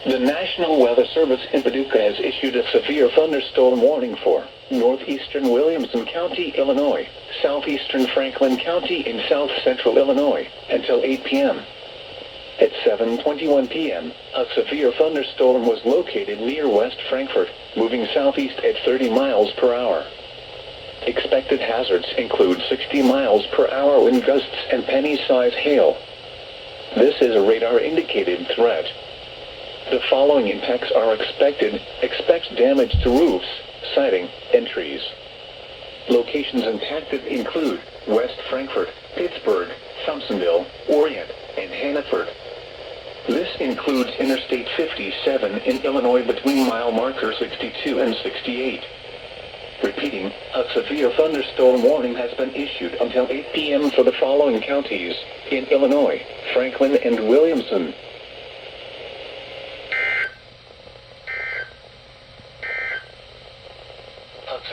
The National Weather Service in Paducah has issued a severe thunderstorm warning for northeastern Williamson County, Illinois, southeastern Franklin County, and south central Illinois until 8 p.m. At 7:21 p.m., a severe thunderstorm was located near West Frankfort, moving southeast at 30 miles per hour. Expected hazards include 60 miles per hour wind gusts and penny-size hail. This is a radar-indicated threat. The following impacts are expected. Expect damage to roofs, siding, and trees. Locations impacted include West Frankfort, Pittsburgh, Thompsonville, Orient, and Hannaford. This includes Interstate 57 in Illinois between mile marker 62 and 68. Repeating, a severe thunderstorm warning has been issued until 8 p.m. for the following counties in Illinois: Franklin and Williamson.